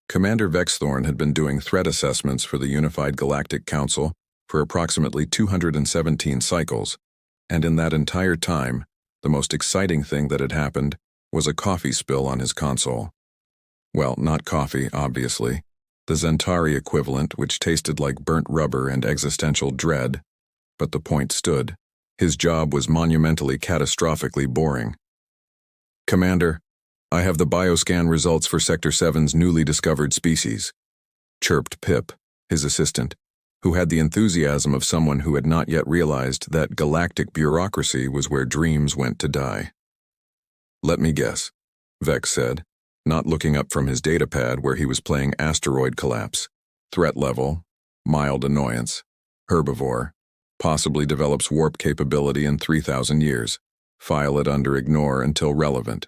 Commander Vexthorn had been doing threat assessments for the Unified Galactic Council for approximately 217 cycles, and in that entire time, the most exciting thing that had happened was a coffee spill on his console. Well, not coffee, obviously. The Zentari equivalent, which tasted like burnt rubber and existential dread. But the point stood. His job was monumentally catastrophically boring. "Commander, I have the bioscan results for Sector 7's newly discovered species," chirped Pip, his assistant, who had the enthusiasm of someone who had not yet realized that galactic bureaucracy was where dreams went to die. "Let me guess," Vex said, not looking up from his datapad where he was playing Asteroid Collapse. "Threat level, mild annoyance, herbivore, possibly develops warp capability in 3,000 years. File it under ignore until relevant."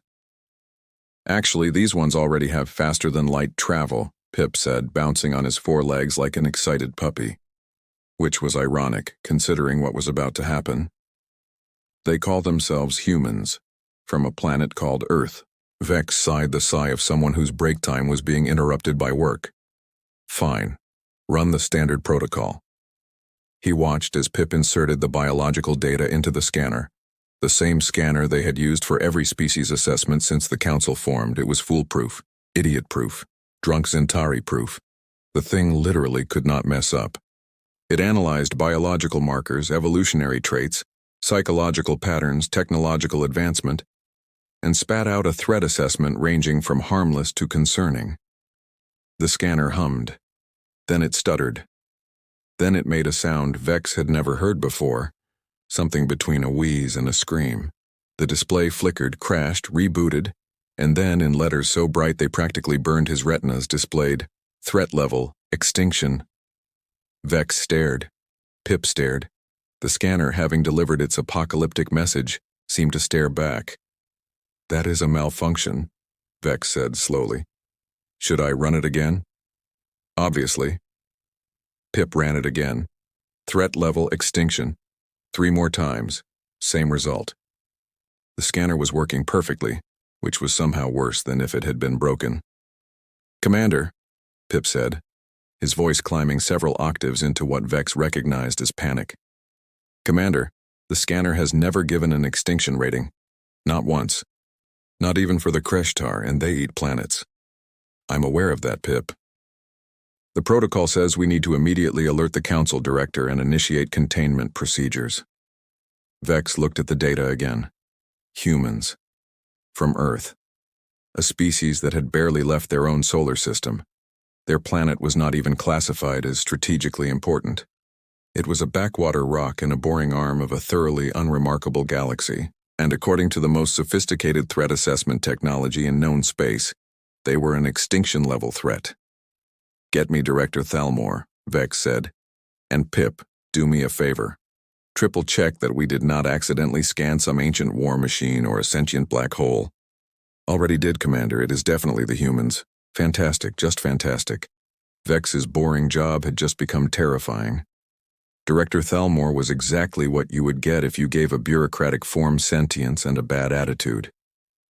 "Actually, these ones already have faster-than-light travel," Pip said, bouncing on his forelegs like an excited puppy. Which was ironic, considering what was about to happen. "They call themselves humans, from a planet called Earth." Vex sighed the sigh of someone whose break time was being interrupted by work. "Fine. Run the standard protocol." He watched as Pip inserted the biological data into the scanner. The same scanner they had used for every species assessment since the council formed. It was foolproof, idiot-proof, drunk Zentari-proof. The thing literally could not mess up. It analyzed biological markers, evolutionary traits, psychological patterns, technological advancement, and spat out a threat assessment ranging from harmless to concerning. The scanner hummed. Then it stuttered. Then it made a sound Vex had never heard before, something between a wheeze and a scream. The display flickered, crashed, rebooted, and then, in letters so bright they practically burned his retinas, displayed, "Threat level, Extinction." Vex stared. Pip stared. The scanner, having delivered its apocalyptic message, seemed to stare back. "That is a malfunction," Vex said slowly. "Should I run it again?" "Obviously." Pip ran it again. "Threat level, Extinction." 3 more times. Same result. The scanner was working perfectly, which was somehow worse than if it had been broken. "Commander," Pip said, his voice climbing several octaves into what Vex recognized as panic. "Commander, the scanner has never given an extinction rating. Not once. Not even for the Kreshtar, and they eat planets." "I'm aware of that, Pip." "The protocol says we need to immediately alert the council director and initiate containment procedures." Vex looked at the data again. Humans. From Earth. A species that had barely left their own solar system. Their planet was not even classified as strategically important. It was a backwater rock in a boring arm of a thoroughly unremarkable galaxy, and according to the most sophisticated threat assessment technology in known space, they were an extinction-level threat. "Get me Director Thalmor," Vex said. "And Pip, do me a favor. Triple check that we did not accidentally scan some ancient war machine or a sentient black hole." "Already did, Commander. It is definitely the humans. Fantastic, just fantastic." Vex's boring job had just become terrifying. Director Thalmor was exactly what you would get if you gave a bureaucratic form sentience and a bad attitude.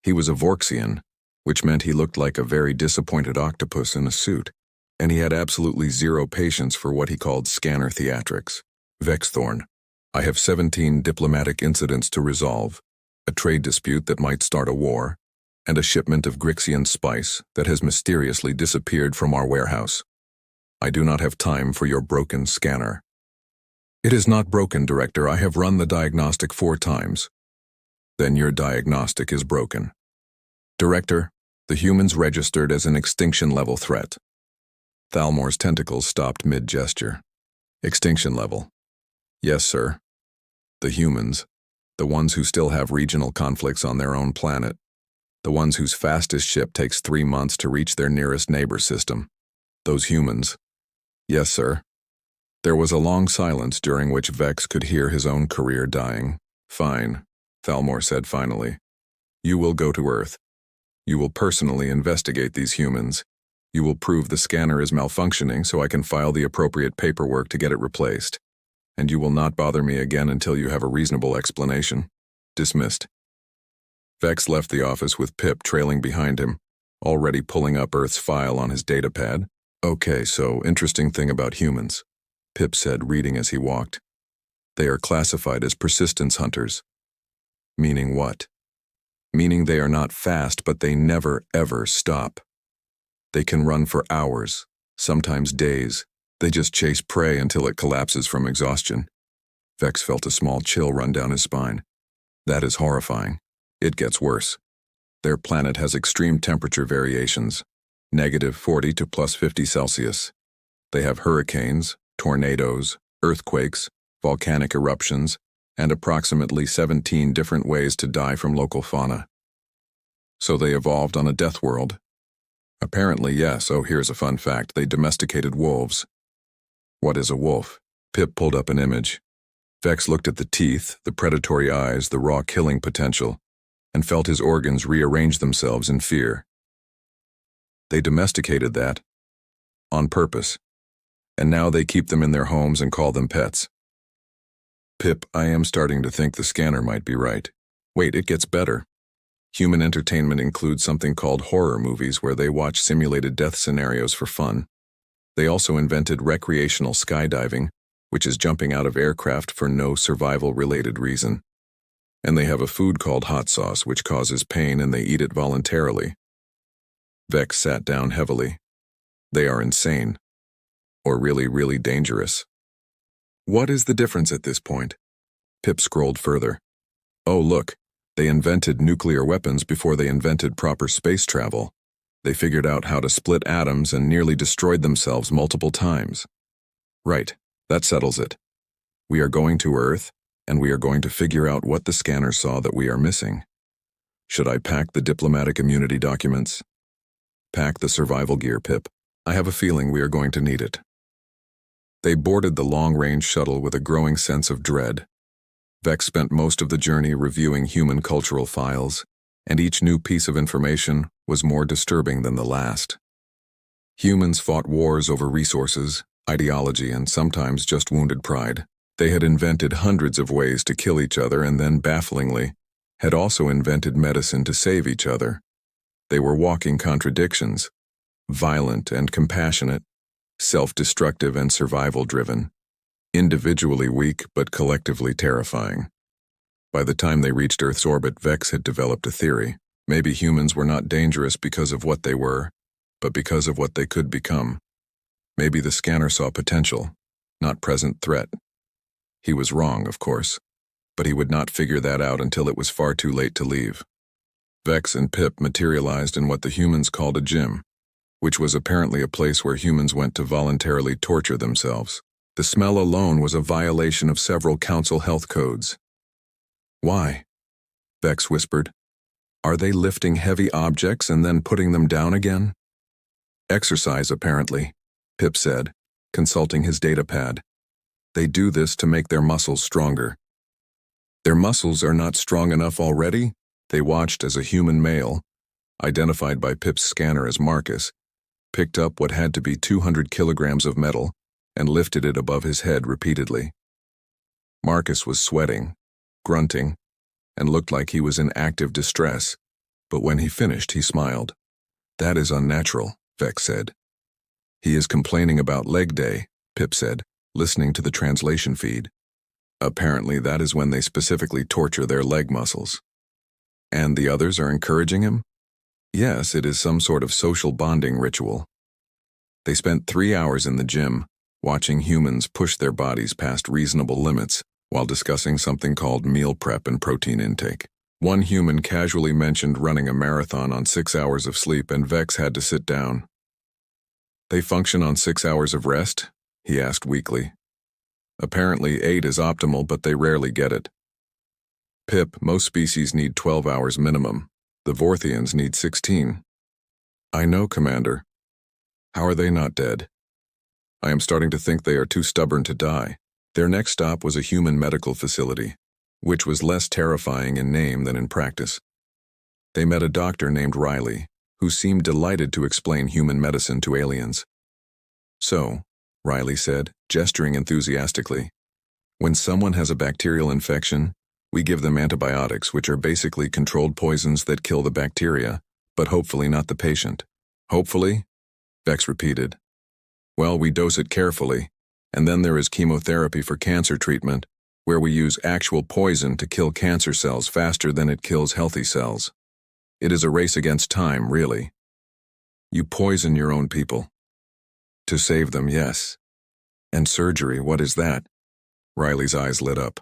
He was a Vorxian, which meant he looked like a very disappointed octopus in a suit, and he had absolutely zero patience for what he called scanner theatrics. "Vexthorn, I have 17 diplomatic incidents to resolve, a trade dispute that might start a war, and a shipment of Grixian spice that has mysteriously disappeared from our warehouse. I do not have time for your broken scanner." "It is not broken, Director. I have run the diagnostic 4 times. "Then your diagnostic is broken. Director, the humans registered as an extinction-level threat." Thalmor's tentacles stopped mid-gesture. "Extinction level." "Yes, sir. The humans, the ones who still have regional conflicts on their own planet, the ones whose fastest ship takes 3 months to reach their nearest neighbor system. Those humans." "Yes, sir." There was a long silence during which Vex could hear his own career dying. "Fine," Thalmor said finally. "You will go to Earth. You will personally investigate these humans. You will prove the scanner is malfunctioning so I can file the appropriate paperwork to get it replaced. And you will not bother me again until you have a reasonable explanation. Dismissed." Vex left the office with Pip trailing behind him, already pulling up Earth's file on his datapad. Okay, so interesting thing about humans, Pip said, reading as he walked. They are classified as persistence hunters. Meaning what? Meaning they are not fast, but they never, ever stop. They can run for hours, sometimes days. They just chase prey until it collapses from exhaustion. Vex felt a small chill run down his spine. That is horrifying. It gets worse. Their planet has extreme temperature variations, -40 to +50 Celsius. They have hurricanes, tornadoes, earthquakes, volcanic eruptions, and approximately 17 different ways to die from local fauna. So they evolved on a death world? Apparently, yes. Oh, here's a fun fact. They domesticated wolves. What is a wolf? Pip pulled up an image. Vex looked at the teeth, the predatory eyes, the raw killing potential, and felt his organs rearrange themselves in fear. They domesticated that on purpose, and now they keep them in their homes and call them pets. Pip, I am starting to think the scanner might be right. Wait, it gets better. Human entertainment includes something called horror movies where they watch simulated death scenarios for fun. They also invented recreational skydiving, which is jumping out of aircraft for no survival-related reason. And they have a food called hot sauce, which causes pain, and they eat it voluntarily. Vex sat down heavily. They are insane. Or really, really dangerous. What is the difference at this point? Pip scrolled further. Oh, look. They invented nuclear weapons before they invented proper space travel. They figured out how to split atoms and nearly destroyed themselves multiple times. Right, that settles it. We are going to Earth, and we are going to figure out what the scanner saw that we are missing. Should I pack the diplomatic immunity documents? Pack the survival gear, Pip. I have a feeling we are going to need it. They boarded the long-range shuttle with a growing sense of dread. Vex spent most of the journey reviewing human cultural files, and each new piece of information was more disturbing than the last. Humans fought wars over resources, ideology, and sometimes just wounded pride. They had invented hundreds of ways to kill each other and then, bafflingly, had also invented medicine to save each other. They were walking contradictions, violent and compassionate, self-destructive and survival-driven, individually weak but collectively terrifying. By the time they reached Earth's orbit, Vex had developed a theory. Maybe humans were not dangerous because of what they were, but because of what they could become. Maybe the scanner saw potential, not present threat. He was wrong, of course, but he would not figure that out until it was far too late to leave. Vex and Pip materialized in what the humans called a gym, which was apparently a place where humans went to voluntarily torture themselves. The smell alone was a violation of several council health codes. Why? Vex whispered. Are they lifting heavy objects and then putting them down again? Exercise, apparently, Pip said, consulting his datapad. They do this to make their muscles stronger. Their muscles are not strong enough already? They watched as a human male, identified by Pip's scanner as Marcus, picked up what had to be 200 kilograms of metal and lifted it above his head repeatedly. Marcus was sweating, grunting, and looked like he was in active distress, but when he finished, he smiled. That is unnatural, Vex said. He is complaining about leg day, Pip said, listening to the translation feed. Apparently that is when they specifically torture their leg muscles. And the others are encouraging him? Yes, it is some sort of social bonding ritual. They spent 3 hours in the gym, watching humans push their bodies past reasonable limits while discussing something called meal prep and protein intake. One human casually mentioned running a marathon on 6 hours of sleep, and Vex had to sit down. They function on 6 hours of rest? He asked weakly. Apparently 8 is optimal, but they rarely get it. Pip, most species need 12 hours minimum. The Vorthians need 16. I know, Commander. How are they not dead? I am starting to think they are too stubborn to die. Their next stop was a human medical facility, which was less terrifying in name than in practice. They met a doctor named Riley, who seemed delighted to explain human medicine to aliens. So, Riley said, gesturing enthusiastically, when someone has a bacterial infection, we give them antibiotics, which are basically controlled poisons that kill the bacteria, but hopefully not the patient. Hopefully? Vex repeated. Well, we dose it carefully, and then there is chemotherapy for cancer treatment, where we use actual poison to kill cancer cells faster than it kills healthy cells. It is a race against time, really. You poison your own people. To save them, yes. And surgery, what is that? Riley's eyes lit up.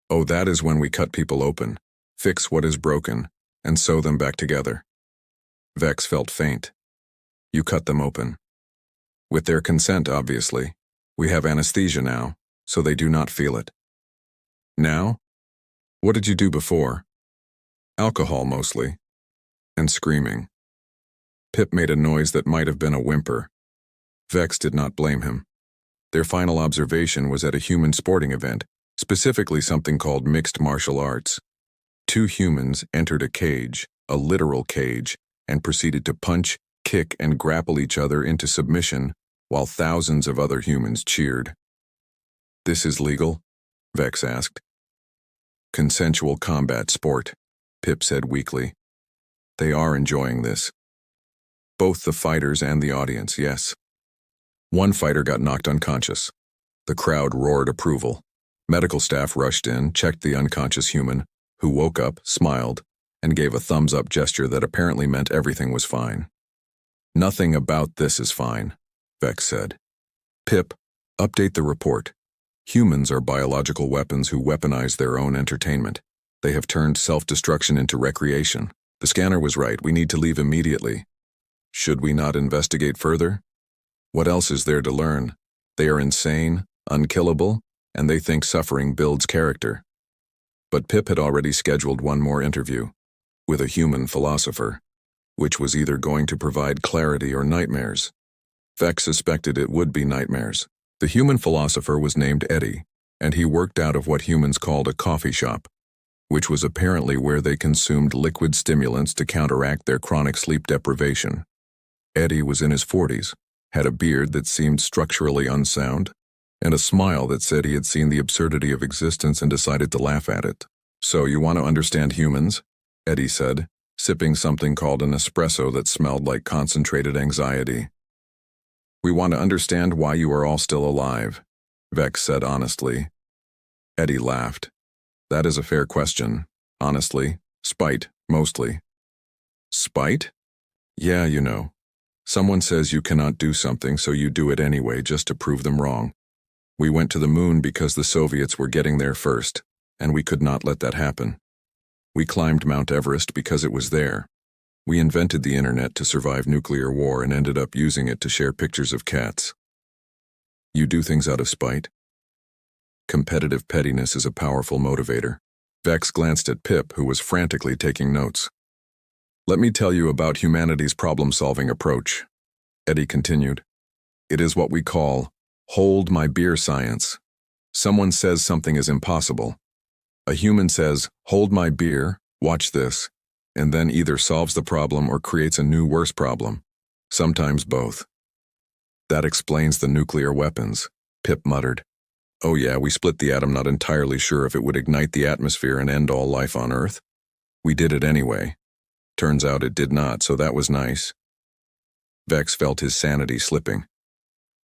Oh, that is when we cut people open, fix what is broken, and sew them back together. Vex felt faint. You cut them open. With their consent, obviously. We have anesthesia now, so they do not feel it. Now? What did you do before? Alcohol, mostly. And screaming. Pip made a noise that might have been a whimper. Vex did not blame him. Their final observation was at a human sporting event, specifically something called mixed martial arts. 2 humans entered a cage, a literal cage, and proceeded to punch, kick, and grapple each other into submission, while thousands of other humans cheered. This is legal? Vex asked. Consensual combat sport, Pip said weakly. They are enjoying this. Both the fighters and the audience, yes. One fighter got knocked unconscious. The crowd roared approval. Medical staff rushed in, checked the unconscious human, who woke up, smiled, and gave a thumbs-up gesture that apparently meant everything was fine. Nothing about this is fine, Vex said. Pip, update the report. Humans are biological weapons who weaponize their own entertainment. They have turned self-destruction into recreation. The scanner was right, we need to leave immediately. Should we not investigate further? What else is there to learn? They are insane, unkillable, and they think suffering builds character. But Pip had already scheduled one more interview, with a human philosopher, which was either going to provide clarity or nightmares. Vex suspected it would be nightmares. The human philosopher was named Eddie, and he worked out of what humans called a coffee shop, which was apparently where they consumed liquid stimulants to counteract their chronic sleep deprivation. Eddie was in his 40s, had a beard that seemed structurally unsound, and a smile that said he had seen the absurdity of existence and decided to laugh at it. So you want to understand humans? Eddie said, sipping something called an espresso that smelled like concentrated anxiety. We want to understand why you are all still alive, Vex said honestly. Eddie laughed. That is a fair question. Honestly, spite, mostly. Spite? Yeah, you know. Someone says you cannot do something, so you do it anyway just to prove them wrong. We went to the moon because the Soviets were getting there first, and we could not let that happen. We climbed Mount Everest because it was there. We invented the internet to survive nuclear war and ended up using it to share pictures of cats. You do things out of spite? Competitive pettiness is a powerful motivator. Vex glanced at Pip, who was frantically taking notes. Let me tell you about humanity's problem-solving approach, Eddie continued. It is what we call hold my beer science. Someone says something is impossible. A human says, hold my beer, watch this, and then either solves the problem or creates a new worse problem. Sometimes both. That explains the nuclear weapons, Pip muttered. Oh yeah, we split the atom, not entirely sure if it would ignite the atmosphere and end all life on Earth. We did it anyway. Turns out it did not, so that was nice. Vex felt his sanity slipping.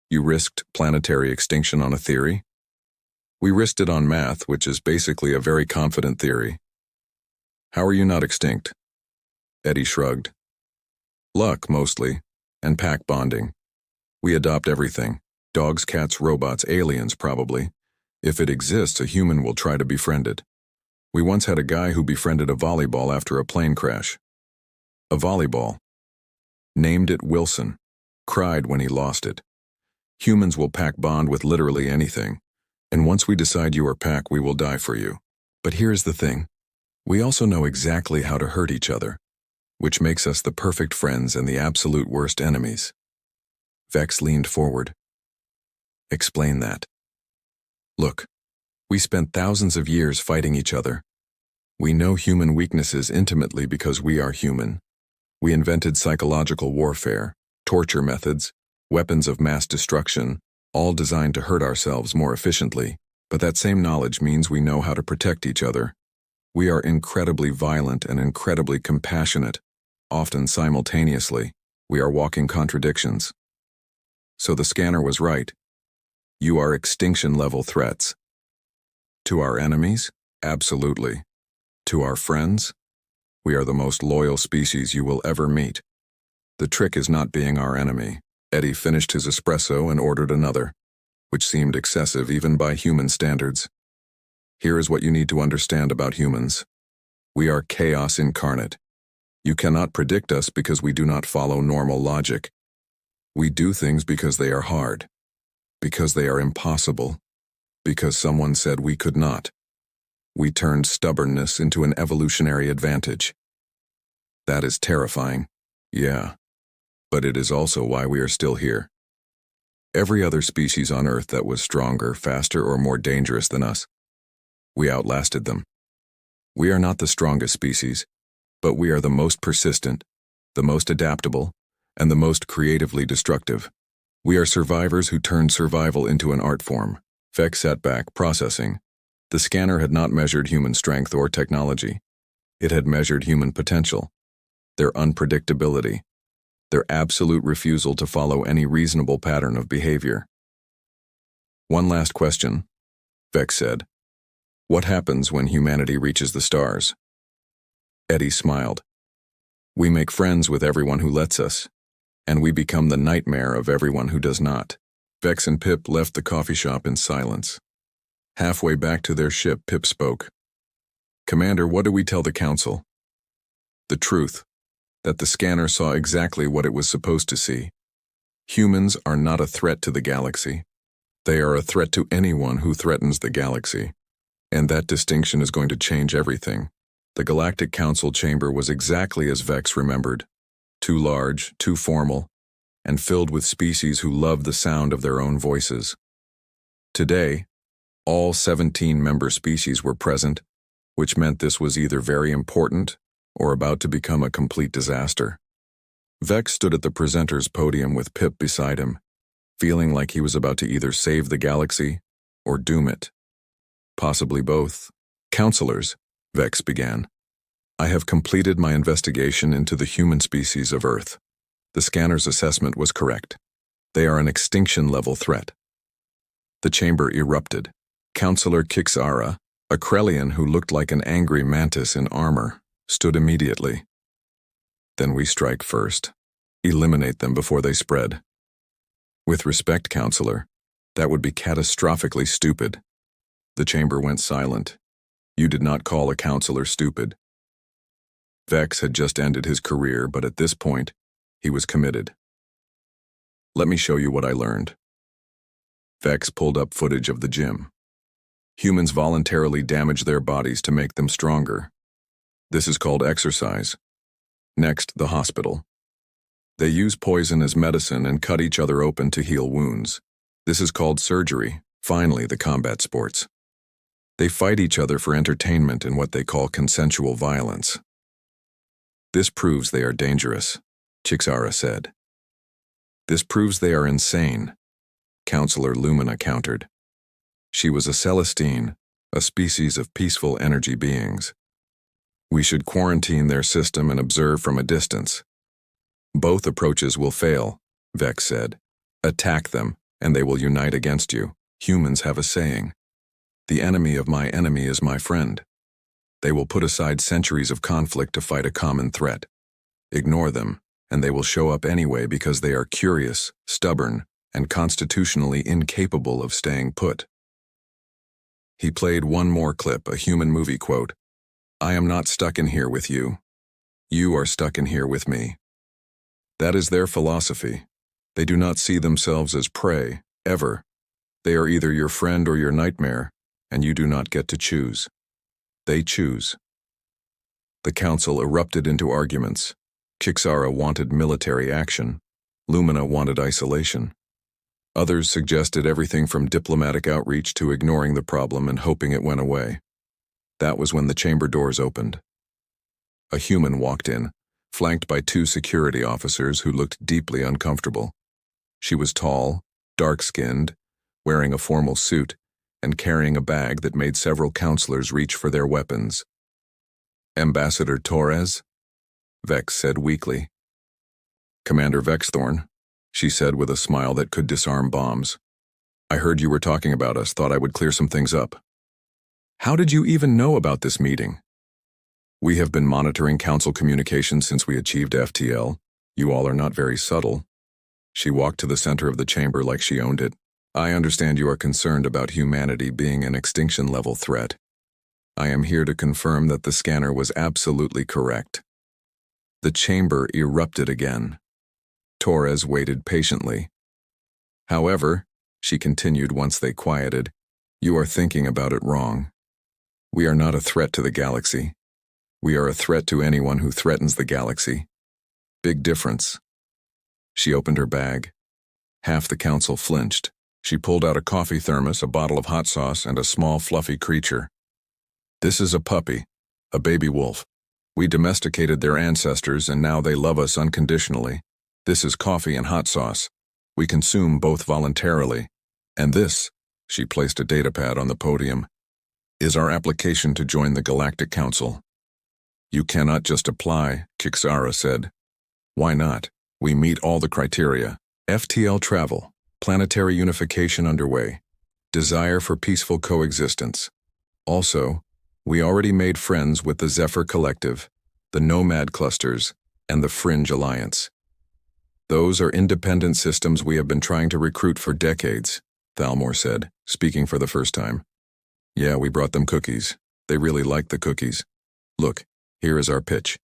You risked planetary extinction on a theory? We risked it on math, which is basically a very confident theory. How are you not extinct? Eddie shrugged. Luck, mostly, and pack bonding. We adopt everything. Dogs, cats, robots, aliens, probably. If it exists, a human will try to befriend it. We once had a guy who befriended a volleyball after a plane crash. A volleyball. Named it Wilson. Cried when he lost it. Humans will pack bond with literally anything. And once we decide you are pack, we will die for you. But here's the thing. We also know exactly how to hurt each other, which makes us the perfect friends and the absolute worst enemies. Vex leaned forward. Explain that. Look, we spent thousands of years fighting each other. We know human weaknesses intimately because we are human. We invented psychological warfare, torture methods, weapons of mass destruction, all designed to hurt ourselves more efficiently. But that same knowledge means we know how to protect each other. We are incredibly violent and incredibly compassionate. often simultaneously. We are walking contradictions. So the scanner was right. You are extinction-level threats. To our enemies? Absolutely. To our friends? We are the most loyal species you will ever meet. The trick is not being our enemy. Eddie finished his espresso and ordered another, which seemed excessive even by human standards. Here is what you need to understand about humans. We are chaos incarnate. You cannot predict us because we do not follow normal logic. We do things because they are hard, because they are impossible, because someone said we could not. We turned stubbornness into an evolutionary advantage. That is terrifying, yeah, but it is also why we are still here. Every other species on Earth that was stronger, faster, or more dangerous than us, we outlasted them. We are not the strongest species, but we are the most persistent, the most adaptable, and the most creatively destructive. We are survivors who turned survival into an art form. Vex sat back, processing. The scanner had not measured human strength or technology. It had measured human potential, their unpredictability, their absolute refusal to follow any reasonable pattern of behavior. One last question, Vex said. What happens when humanity reaches the stars? Eddie smiled. We make friends with everyone who lets us, and we become the nightmare of everyone who does not. Vex and Pip left the coffee shop in silence. Halfway back to their ship, Pip spoke. Commander, what do we tell the Council? The truth, that the scanner saw exactly what it was supposed to see. Humans are not a threat to the galaxy. They are a threat to anyone who threatens the galaxy. And that distinction is going to change everything. The Galactic Council chamber was exactly as Vex remembered. Too large, too formal, and filled with species who loved the sound of their own voices. Today, all 17 member species were present, which meant this was either very important or about to become a complete disaster. Vex stood at the presenter's podium with Pip beside him, feeling like he was about to either save the galaxy or doom it. Possibly both. Counselors, Vex began. I have completed my investigation into the human species of Earth. The scanner's assessment was correct. They are an extinction-level threat. The chamber erupted. Counselor Kixara, a Krellian who looked like an angry mantis in armor, stood immediately. Then we strike first. Eliminate them before they spread. With respect, Counselor, that would be catastrophically stupid. The chamber went silent. You did not call a counselor stupid. Vex had just ended his career, but at this point, he was committed. Let me show you what I learned. Vex pulled up footage of the gym. Humans voluntarily damage their bodies to make them stronger. This is called exercise. Next, the hospital. They use poison as medicine and cut each other open to heal wounds. This is called surgery. Finally, the combat sports. They fight each other for entertainment in what they call consensual violence. This proves they are dangerous, Chixara said. This proves they are insane, Counselor Lumina countered. She was a Celestine, a species of peaceful energy beings. We should quarantine their system and observe from a distance. Both approaches will fail, Vex said. Attack them, and they will unite against you. Humans have a saying. The enemy of my enemy is my friend. They will put aside centuries of conflict to fight a common threat. Ignore them, and they will show up anyway because they are curious, stubborn, and constitutionally incapable of staying put. He played one more clip, a human movie quote. I am not stuck in here with you. You are stuck in here with me. That is their philosophy. They do not see themselves as prey, ever. They are either your friend or your nightmare, and you do not get to choose. They choose. The council erupted into arguments. Kixara wanted military action. Lumina wanted isolation. Others suggested everything from diplomatic outreach to ignoring the problem and hoping it went away. That was when the chamber doors opened. A human walked in, flanked by two security officers who looked deeply uncomfortable. She was tall, dark-skinned, wearing a formal suit, and carrying a bag that made several counselors reach for their weapons. Ambassador Torres? Vex said weakly. Commander Vexthorn, she said with a smile that could disarm bombs. I heard you were talking about us, thought I would clear some things up. How did you even know about this meeting? We have been monitoring council communications since we achieved FTL. You all are not very subtle. She walked to the center of the chamber like she owned it. I understand you are concerned about humanity being an extinction-level threat. I am here to confirm that the scanner was absolutely correct. The chamber erupted again. Torres waited patiently. However, she continued once they quieted, you are thinking about it wrong. We are not a threat to the galaxy. We are a threat to anyone who threatens the galaxy. Big difference. She opened her bag. Half the council flinched. She pulled out a coffee thermos, a bottle of hot sauce, and a small fluffy creature. This is a puppy, a baby wolf. We domesticated their ancestors and now they love us unconditionally. This is coffee and hot sauce. We consume both voluntarily. And this, she placed a datapad on the podium, is our application to join the Galactic Council. You cannot just apply, Kixara said. Why not? We meet all the criteria. FTL travel, planetary unification underway, desire for peaceful coexistence. Also, we already made friends with the Zephyr Collective, the Nomad Clusters, and the Fringe Alliance. Those are independent systems we have been trying to recruit for decades, Thalmor said, speaking for the first time. Yeah, we brought them cookies. They really like the cookies. Look, here is our pitch.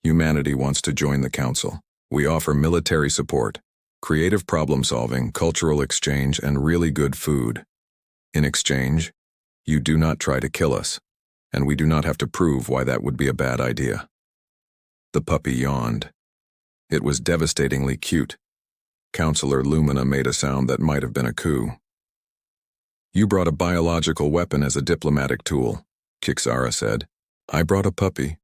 Humanity wants to join the Council. We offer military support, creative problem-solving, cultural exchange, and really good food. In exchange, you do not try to kill us, and we do not have to prove why that would be a bad idea. The puppy yawned. It was devastatingly cute. Counselor Lumina made a sound that might have been a coo. You brought a biological weapon as a diplomatic tool, Kixara said. I brought a puppy.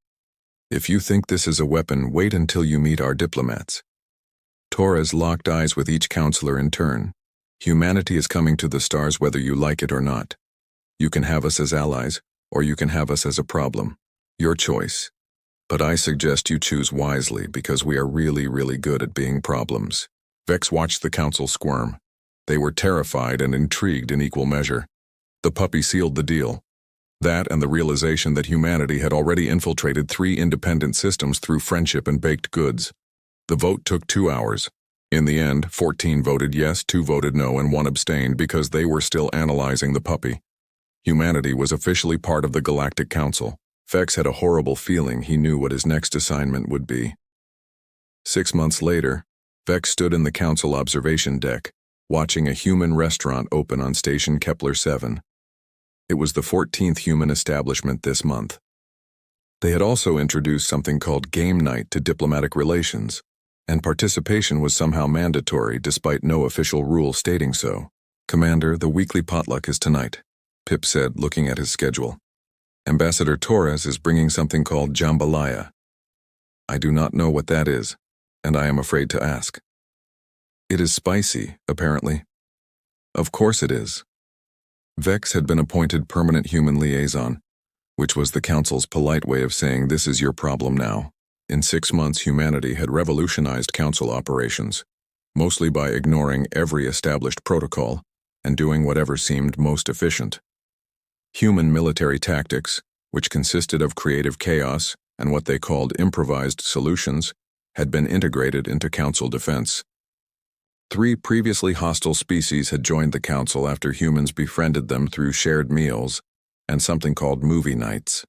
If you think this is a weapon, wait until you meet our diplomats. Torres locked eyes with each counselor in turn. Humanity is coming to the stars whether you like it or not. You can have us as allies, or you can have us as a problem. Your choice. But I suggest you choose wisely because we are really, really good at being problems. Vex watched the council squirm. They were terrified and intrigued in equal measure. The puppy sealed the deal. That and the realization that humanity had already infiltrated 3 independent systems through friendship and baked goods. The vote took 2 hours. In the end, 14 voted yes, 2 voted no, and 1 abstained because they were still analyzing the puppy. Humanity was officially part of the Galactic Council. Vex had a horrible feeling he knew what his next assignment would be. 6 months later, Vex stood in the Council observation deck, watching a human restaurant open on Station Kepler 7. It was the 14th human establishment this month. They had also introduced something called game night to diplomatic relations, and participation was somehow mandatory despite no official rule stating so. Commander, the weekly potluck is tonight, Pip said, looking at his schedule. Ambassador Torres is bringing something called jambalaya. I do not know what that is, and I am afraid to ask. It is spicy, apparently. Of course it is. Vex had been appointed permanent human liaison, which was the Council's polite way of saying this is your problem now. In 6 months, humanity had revolutionized Council operations, mostly by ignoring every established protocol and doing whatever seemed most efficient. Human military tactics, which consisted of creative chaos and what they called improvised solutions, had been integrated into Council defense. 3 previously hostile species had joined the Council after humans befriended them through shared meals and something called movie nights.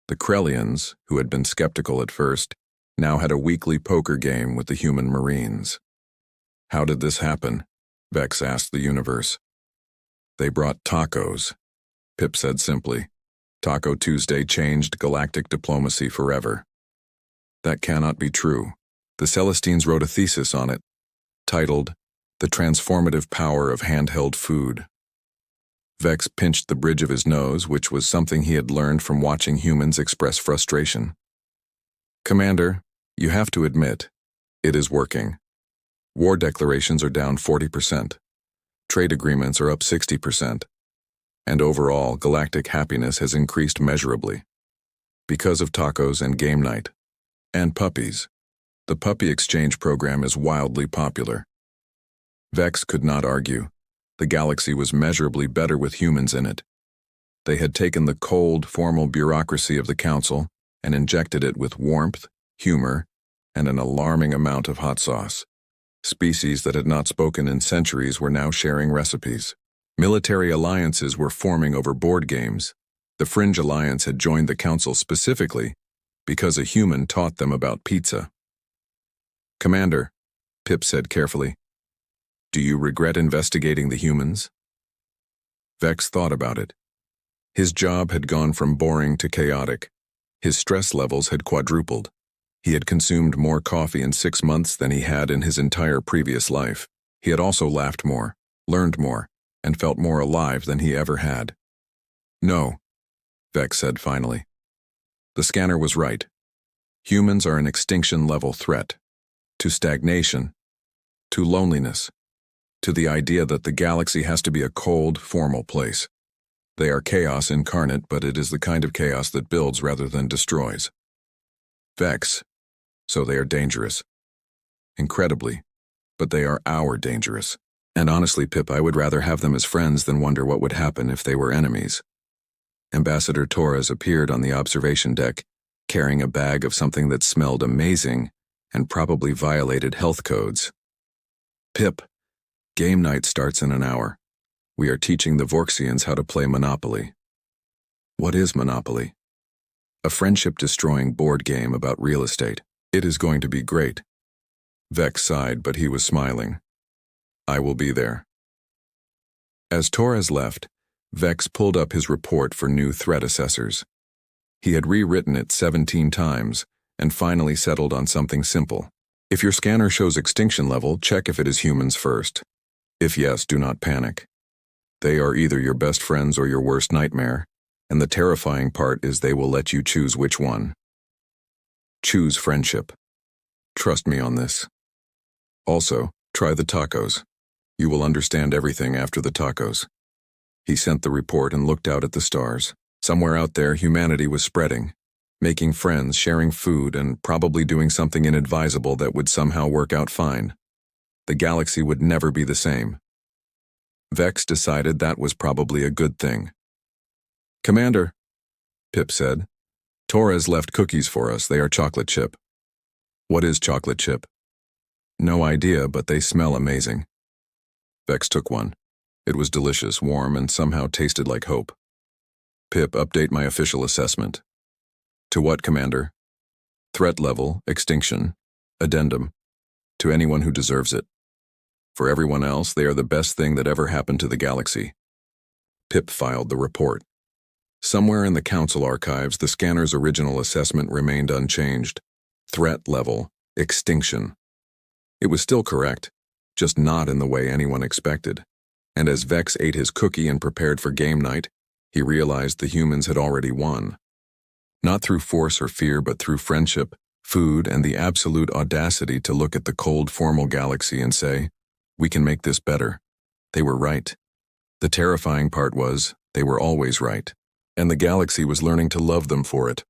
The Krellians, who had been skeptical at first, now had a weekly poker game with the human Marines. How did this happen? Vex asked the universe. They brought tacos, Pip said simply. Taco Tuesday changed galactic diplomacy forever. That cannot be true. The Celestines wrote a thesis on it, titled, The Transformative Power of Handheld Food. Vex pinched the bridge of his nose, which was something he had learned from watching humans express frustration. Commander, you have to admit, it is working. War declarations are down 40%. Trade agreements are up 60%. And overall, galactic happiness has increased measurably. Because of tacos and game night. And puppies. The puppy exchange program is wildly popular. Vex could not argue. The galaxy was measurably better with humans in it. They had taken the cold, formal bureaucracy of the council and injected it with warmth, humor, and an alarming amount of hot sauce. Species that had not spoken in centuries were now sharing recipes. Military alliances were forming over board games. The Fringe Alliance had joined the council specifically because a human taught them about pizza. "Commander," Pip said carefully, "do you regret investigating the humans?" Vex thought about it. His job had gone from boring to chaotic. His stress levels had quadrupled. He had consumed more coffee in 6 months than he had in his entire previous life. He had also laughed more, learned more, and felt more alive than he ever had. "No," Vex said finally. "The scanner was right. Humans are an extinction-level threat. To stagnation, to loneliness, to the idea that the galaxy has to be a cold, formal place. They are chaos incarnate, but it is the kind of chaos that builds rather than destroys. Vex, so they are dangerous. Incredibly, but they are our dangerous. And honestly, Pip, I would rather have them as friends than wonder what would happen if they were enemies." Ambassador Torres appeared on the observation deck, carrying a bag of something that smelled amazing and probably violated health codes. "Pip, game night starts in an hour. We are teaching the Vorxians how to play Monopoly." "What is Monopoly?" "A friendship-destroying board game about real estate. It is going to be great." Vex sighed, but he was smiling. "I will be there." As Torres left, Vex pulled up his report for new threat assessors. He had rewritten it 17 times and finally settled on something simple. If your scanner shows extinction level, check if it is humans first. If yes, do not panic. They are either your best friends or your worst nightmare, and the terrifying part is they will let you choose which one. Choose friendship. Trust me on this. Also, try the tacos. You will understand everything after the tacos. He sent the report and looked out at the stars. Somewhere out there, humanity was spreading, making friends, sharing food, and probably doing something inadvisable that would somehow work out fine. The galaxy would never be the same. Vex decided that was probably a good thing. "Commander," Pip said, "Torres left cookies for us. They are chocolate chip." "What is chocolate chip?" "No idea, but they smell amazing." Vex took one. It was delicious, warm, and somehow tasted like hope. "Pip, update my official assessment." "To what, Commander?" "Threat level, extinction, addendum. To anyone who deserves it. For everyone else, they are the best thing that ever happened to the galaxy." Pip filed the report. Somewhere in the council archives, the scanner's original assessment remained unchanged. Threat level, extinction. It was still correct, just not in the way anyone expected. And as Vex ate his cookie and prepared for game night, he realized the humans had already won. Not through force or fear, but through friendship, food, and the absolute audacity to look at the cold, formal galaxy and say, "We can make this better." They were right. The terrifying part was, they were always right. And the galaxy was learning to love them for it.